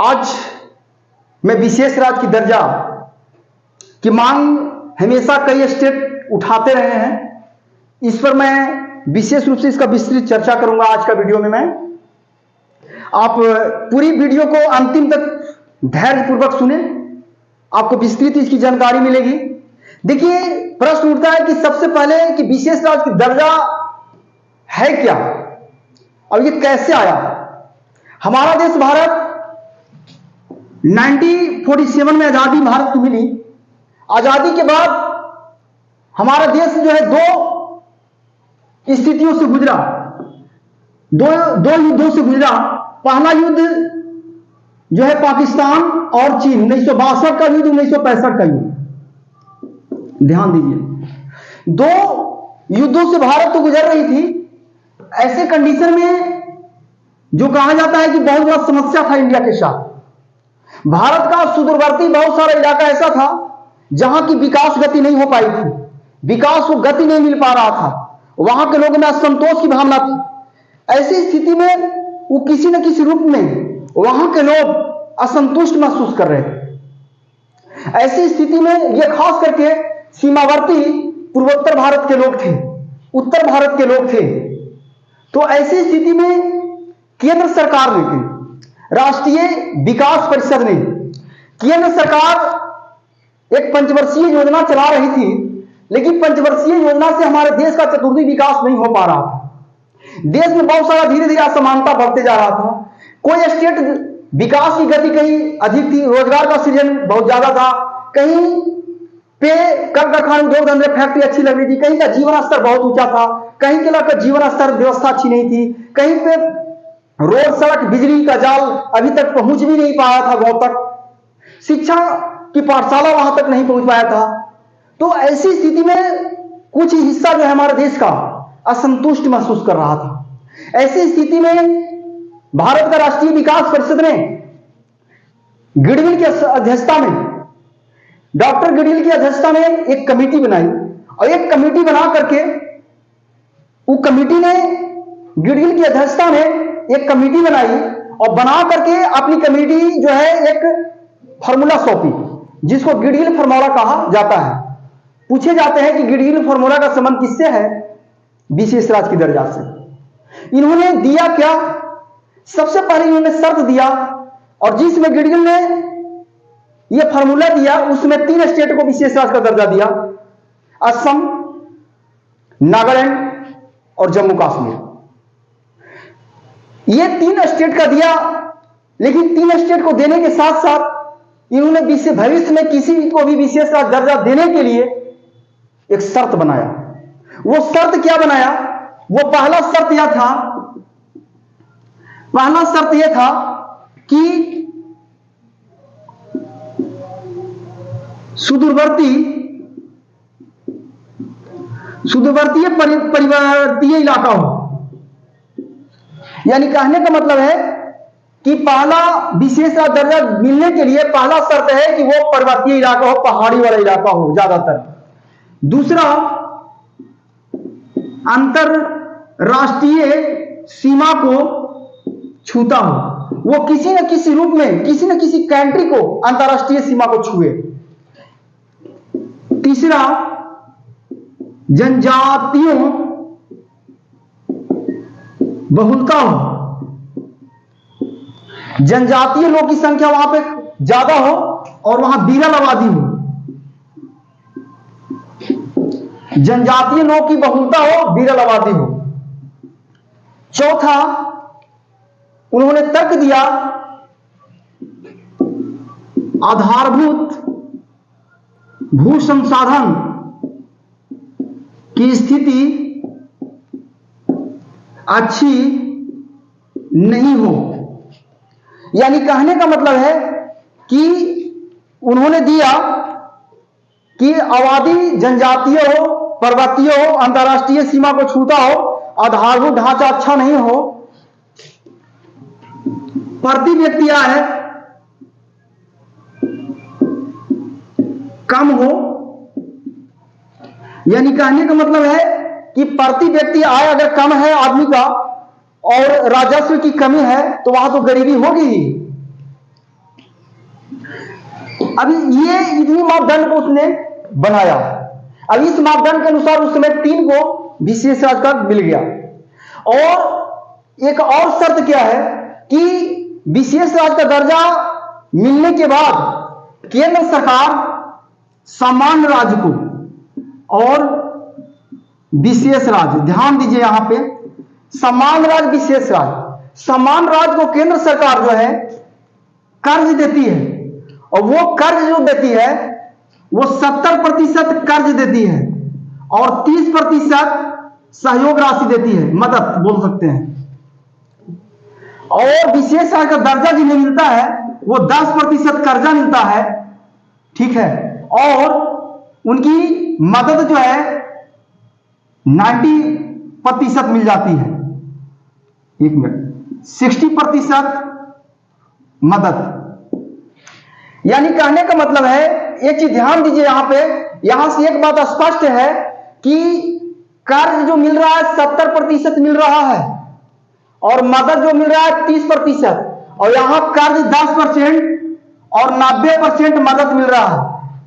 आज मैं विशेष राज्य की दर्जा की मांग हमेशा कई स्टेट उठाते रहे हैं। इस पर मैं विशेष रूप से इसका विस्तृत चर्चा करूंगा आज का वीडियो में। मैं आप पूरी वीडियो को अंतिम तक धैर्य पूर्वक सुने, आपको विस्तृत इसकी जानकारी मिलेगी। देखिए, प्रश्न उठता है कि सबसे पहले कि विशेष राज्य की दर्जा है क्या और ये कैसे आया। हमारा देश भारत 1947 में आजादी भारत को मिली। आजादी के बाद हमारा देश जो है दो स्थितियों से गुजरा, दो युद्धों से गुजरा। पहला युद्ध जो है पाकिस्तान और चीन, 1962 का युद्ध, 1965 का युद्ध। ध्यान दीजिए, दो युद्धों से भारत तो गुजर रही थी। ऐसे कंडीशन में जो कहा जाता है कि बहुत बड़ा समस्या था इंडिया के साथ। भारत का सुदूरवर्ती बहुत सारा इलाका ऐसा था जहां की विकास गति नहीं हो पाई थी, विकास को गति नहीं मिल पा रहा था। वहां के लोगों में असंतोष की भावना थी। ऐसी स्थिति में वो किसी न किसी रूप में वहां के लोग असंतुष्ट महसूस कर रहे थे। ऐसी स्थिति में ये खास करके सीमावर्ती पूर्वोत्तर भारत के लोग थे, उत्तर भारत के लोग थे। तो ऐसी स्थिति में केंद्र सरकार ने, राष्ट्रीय विकास परिषद ने, केंद्र सरकार एक पंचवर्षीय योजना चला रही थी, लेकिन पंचवर्षीय योजना से हमारे देश का चतुर्थी विकास नहीं हो पा रहा था। देश में बहुत सारा धीरे धीरे असमानता बढ़ते जा रहा था। कोई स्टेट विकास की गति कहीं अधिक थी, रोजगार का सृजन बहुत ज्यादा था, कहीं पे कल कारखाने, उद्योग धंधे, फैक्ट्री अच्छी लग रही थी, कहीं का जीवन स्तर बहुत ऊंचा था, कहीं के का जीवन स्तर व्यवस्था अच्छी नहीं थी, कहीं पे रोड, सड़क, बिजली का जाल अभी तक पहुंच भी नहीं पाया था गांव तक, शिक्षा की पाठशाला वहां तक नहीं पहुंच पाया था। तो ऐसी स्थिति में कुछ हिस्सा जो है हमारे देश का असंतुष्ट महसूस कर रहा था। ऐसी स्थिति में भारत का राष्ट्रीय विकास परिषद ने गिडविल की अध्यक्षता में, डॉक्टर गिडविल की अध्यक्षता में एक कमेटी बनाई और एक कमेटी बना करके वो कमेटी ने, गिडविल की अध्यक्षता में एक कमेटी बनाई और बना करके अपनी कमेटी जो है एक फार्मूला सौंपी, जिसको गिडविल फार्मूला कहा जाता है। पूछे जाते हैं कि गिडविल फार्मूला का संबंध किससे है? विशेष राज्य की दर्जा से। इन्होंने दिया क्या? सबसे पहले इन्होंने शर्त दिया, और जिसमें गिडविल ने यह फार्मूला दिया उसमें 3 स्टेट को विशेष राज्य का दर्जा दिया, असम, नागालैंड और जम्मू कश्मीर। ये 3 स्टेट का दिया, लेकिन 3 स्टेट को देने के साथ साथ इन्होंने भविष्य में किसी को भी विशेष राज्य दर्जा देने के लिए एक शर्त बनाया। वो शर्त क्या बनाया? वो पहला शर्त यह था कि सुदूरवर्तीय परिवर्तीय इलाका हो। यानी कहने का मतलब है कि पहला विशेष दर्जा मिलने के लिए पहला शर्त है कि वो पर्वतीय इलाका हो, पहाड़ी वाला इलाका हो ज्यादातर। दूसरा, अंतरराष्ट्रीय सीमा को छूता हो, वो किसी न किसी रूप में किसी न किसी कंट्री को अंतरराष्ट्रीय सीमा को छुए। तीसरा, जनजातियों बहुलता हो, जनजातीय लोग की संख्या वहां पे ज्यादा हो और वहां विरल आबादी हो, जनजातीय लोग की बहुलता हो, विरल आबादी हो। चौथा, उन्होंने तर्क दिया आधारभूत भू संसाधन की स्थिति अच्छी नहीं हो। यानी कहने का मतलब है कि उन्होंने दिया कि आबादी जनजातीय हो, पर्वतीय हो, अंतरराष्ट्रीय सीमा को छूता हो, आधारभूत ढांचा अच्छा नहीं हो, प्रति व्यक्ति आय कम हो। यानी कहने का मतलब है कि प्रति व्यक्ति आय अगर कम है आदमी का और राजस्व की कमी है तो वहां तो गरीबी होगी ही। अभी ये इतनी मापदंड को उसने बनाया। अब इस मापदंड के अनुसार उस समय 3 को विशेष राज्य का मिल गया। और एक और शर्त क्या है कि विशेष राज्य का दर्जा मिलने के बाद केंद्र सरकार सामान्य राज्य को और विशेष राज्य, ध्यान दीजिए यहां पे, सामान्य राज्य विशेष राज्य, सामान्य राज्य को केंद्र सरकार जो है कर्ज देती है, और वो कर्ज जो देती है वो 70% कर्ज देती है और 30% सहयोग राशि देती है, मदद बोल सकते हैं। और विशेष राज्य का दर्जा जिन्हें मिलता है वो 10% कर्जा मिलता है, ठीक है, और उनकी मदद जो है 90% मिल जाती है। 60% मदद। यानी कहने का मतलब है, एक चीज ध्यान दीजिए यहां पे, यहां से एक बात स्पष्ट है कि कर्ज जो मिल रहा है 70% मिल रहा है और मदद जो मिल रहा है 30%, और यहां कर्ज 10% और 90% मदद मिल रहा है।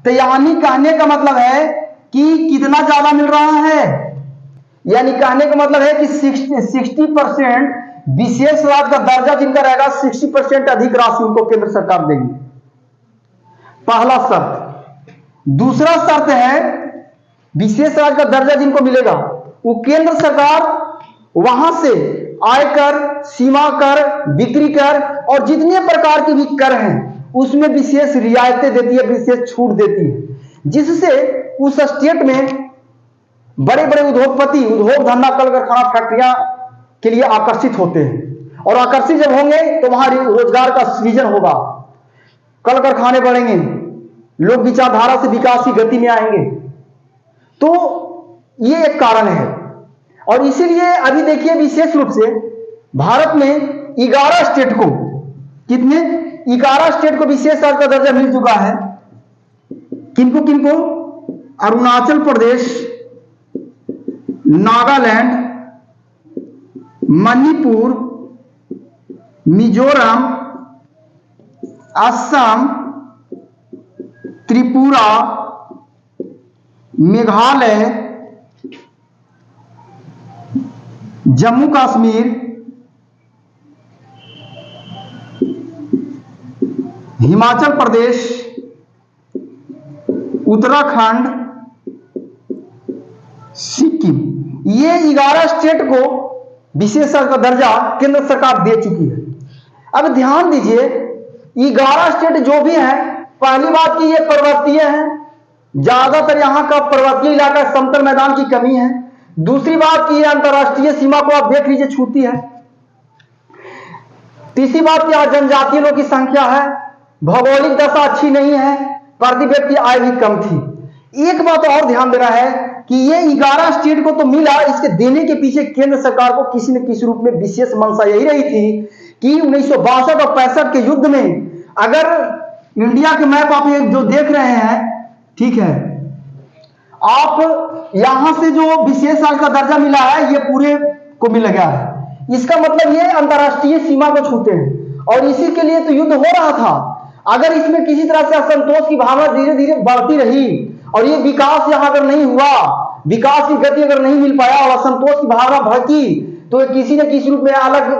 तो यानी कहने का मतलब है कि कितना ज्यादा मिल रहा है, यानी कहने का मतलब है कि 60% विशेष राज्य का दर्जा जिनका रहेगा 60% अधिक राशि उनको केंद्र सरकार देगी, पहला शर्त। दूसरा शर्त है, विशेष राज्य का दर्जा जिनको मिलेगा वो केंद्र सरकार वहां से आयकर, सीमा कर, बिक्री कर और जितने प्रकार के भी कर हैं उसमें विशेष रियायतें देती है, विशेष छूट देती है, जिससे उस स्टेट में बड़े बड़े उद्योगपति, उद्योग धंधा, कल कारखाना, फैक्ट्रियां के लिए आकर्षित होते हैं। और आकर्षित जब होंगे तो वहां रोजगार का सृजन होगा, कल कारखाने बढ़ेंगे, लोग विचारधारा से विकास की गति में आएंगे। तो ये एक कारण है। और इसीलिए अभी देखिए विशेष रूप से भारत में 11 स्टेट को, कितने, 11 स्टेट को विशेष राज्य का दर्जा मिल चुका है। किनको किनको? अरुणाचल प्रदेश, नागालैंड, मणिपुर, मिजोरम, असम, त्रिपुरा, मेघालय, जम्मू कश्मीर, हिमाचल प्रदेश, उत्तराखंड, सिक्किम, ये 11 स्टेट को विशेष राज्य का दर्जा केंद्र सरकार दे चुकी है। अब ध्यान दीजिए, 11 स्टेट जो भी हैं, पहली बात की ये पर्वतीय हैं, ज्यादातर यहां का पर्वतीय इलाका, समतल मैदान की कमी है। दूसरी बात की अंतरराष्ट्रीय सीमा को आप देख लीजिए छूती है। तीसरी बात की जनजातीय लोगों की संख्या है, भौगोलिक दशा अच्छी नहीं है, प्रति व्यक्ति आय भी कम थी। एक बात और ध्यान देना है कि ये 11 स्टेट को तो मिला, इसके देने के पीछे केंद्र सरकार को किसी न किसी रूप में विशेष मंशा यही रही थी कि 1962 और 65 के युद्ध में, अगर इंडिया के मैप आप जो देख रहे हैं, ठीक है, आप यहां से जो विशेष राज्य का दर्जा मिला है ये पूरे को मिल गया है। इसका मतलब ये अंतरराष्ट्रीय सीमा को छूते हैं और इसी के लिए तो युद्ध हो रहा था। अगर इसमें किसी तरह से असंतोष की भावना धीरे धीरे बढ़ती रही और ये विकास यहां अगर नहीं हुआ, विकास की गति अगर नहीं मिल पाया और असंतोष की भावना भड़की, तो किसी न किसी रूप में अलग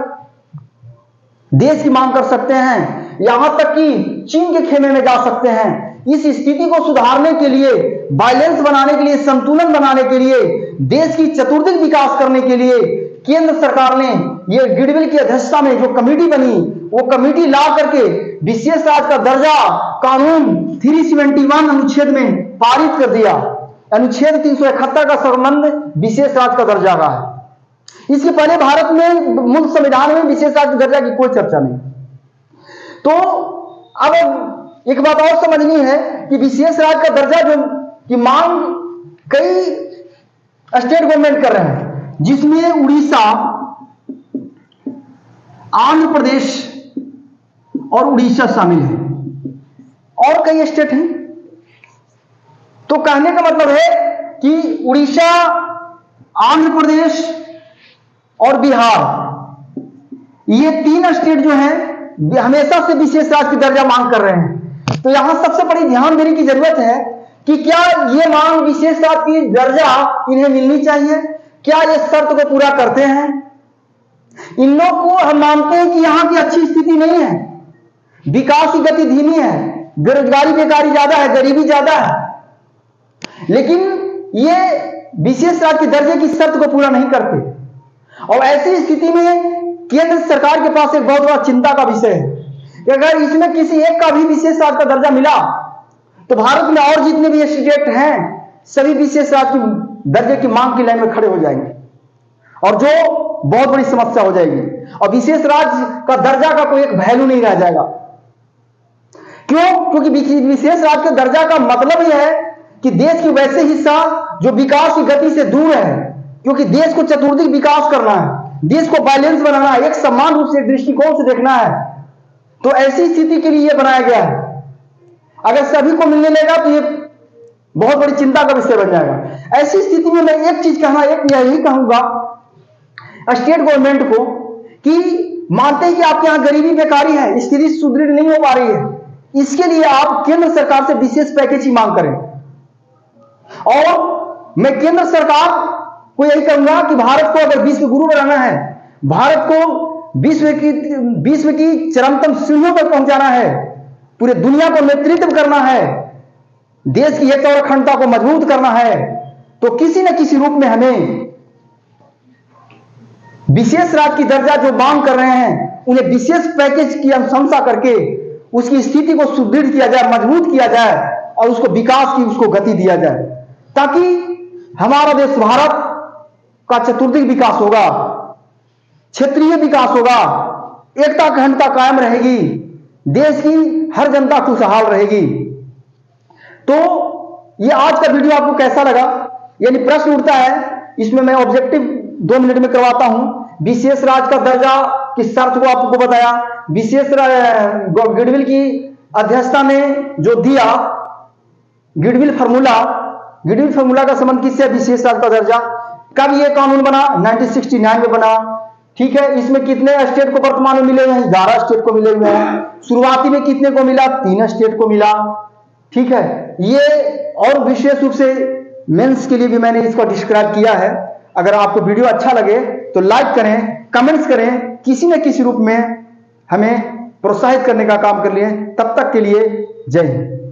देश की मांग कर सकते हैं, यहां तक कि चीन के खेमे में जा सकते हैं। इस स्थिति को सुधारने के लिए, बैलेंस बनाने के लिए, संतुलन बनाने के लिए, देश की चतुर्दिक विकास करने के लिए केंद्र सरकार ने ये गिडविल की अध्यक्षता में जो कमेटी बनी, वो कमेटी ला करके विशेष राज्य का दर्जा कानून 371 अनुच्छेद में पारित कर दिया। अनुच्छेद 371 का संबंध विशेष राज्य का दर्जा का है। इसके पहले भारत में मूल संविधान में विशेष राज्य दर्जा की कोई चर्चा नहीं। तो अब एक बात और समझनी है कि विशेष राज्य का दर्जा जो की मांग कई स्टेट गवर्नमेंट कर रहे हैं, जिसमें उड़ीसा, आंध्र प्रदेश और उड़ीसा शामिल है, और कई स्टेट हैं। तो कहने का मतलब है कि उड़ीसा, आंध्र प्रदेश और बिहार, ये 3 स्टेट जो हैं हमेशा से विशेष राज्य की दर्जा मांग कर रहे हैं। तो यहां सबसे बड़ी ध्यान देने की जरूरत है कि क्या ये मांग विशेष राज्य की दर्जा इन्हें मिलनी चाहिए, क्या ये शर्त को पूरा करते हैं। इन लोग को हम मानते हैं कि यहां की अच्छी स्थिति नहीं है, विकास की गति धीमी है, बेरोजगारी बेकारी ज्यादा है, गरीबी ज्यादा है, लेकिन ये विशेष राज्य के दर्जे की शर्त को पूरा नहीं करते। और ऐसी स्थिति में केंद्र सरकार के पास एक बहुत बड़ा चिंता का विषय है कि अगर इसमें किसी एक का भी विशेष राज्य का दर्जा मिला तो भारत में और जितने भी स्टेट हैं सभी विशेष राज्य की दर्जे की मांग की लाइन में खड़े हो जाएंगे, और जो बहुत बड़ी समस्या हो जाएगी, और विशेष राज्य का दर्जा का कोई एक वैल्यू नहीं रह जाएगा। क्यों? क्योंकि विशेष राज्य के दर्जा का मतलब यह है कि देश के वैसे हिस्सा जो विकास की गति से दूर है, क्योंकि देश को चतुर्दिक विकास करना है, देश को बैलेंस बनाना है, एक समान रूप से एक दृष्टिकोण से देखना है, तो ऐसी स्थिति के लिए यह बनाया गया है। अगर सभी को मिलने लगा तो ये बहुत बड़ी चिंता का विषय बन जाएगा। ऐसी स्थिति में मैं एक चीज यही कहूंगा स्टेट गवर्नमेंट को कि मानते हैं कि आपके यहां गरीबी बेकारी है, स्थिति सुदृढ़ नहीं हो पा रही है, इसके लिए आप केंद्र सरकार से विशेष पैकेज की मांग करें। और मैं केंद्र सरकार को यही कहूंगा कि भारत को अगर विश्व गुरु बनाना है, भारत को विश्व की चरमतम सीढ़ियों पर पहुंचाना है, पूरे दुनिया को नेतृत्व करना है, देश की एकता और अखंडता को मजबूत करना है, तो किसी न किसी रूप में हमें विशेष राज्य की दर्जा जो मांग कर रहे हैं उन्हें विशेष पैकेज की अनुशंसा करके उसकी स्थिति को सुदृढ़ किया जाए, मजबूत किया जाए, और उसको विकास की उसको गति दिया जाए, ताकि हमारा देश भारत का चतुर्दिक विकास होगा, क्षेत्रीय विकास होगा, एकता अखंडता कायम रहेगी, देश की हर जनता खुशहाल रहेगी। तो ये आज का वीडियो आपको कैसा लगा? यानी प्रश्न उठता है, इसमें मैं ऑब्जेक्टिव 2 मिनट में करवाता हूं। विशेष राज्य का दर्जा की शर्त को आपको बताया, विशेष गिडविल की अध्यक्षता में जो दिया गिडविल फार्मूला का संबंध किससे? विशेष राज्य का दर्जा। कब ये कानून बना? 1969 में बना। ठीक है, इसमें कितने स्टेट को वर्तमान में मिले हुए हैं? 11 स्टेट को मिले हुए हैं। शुरुआती में कितने को मिला? 3 स्टेट को मिला। ठीक है, ये और विशेष रूप से मेंस के लिए भी मैंने इसको डिस्क्राइब किया है। अगर आपको वीडियो अच्छा लगे तो लाइक करें, कमेंट्स करें, किसी न किसी रूप में हमें प्रोत्साहित करने का काम कर लिए। तब तक के लिए जय हिंद।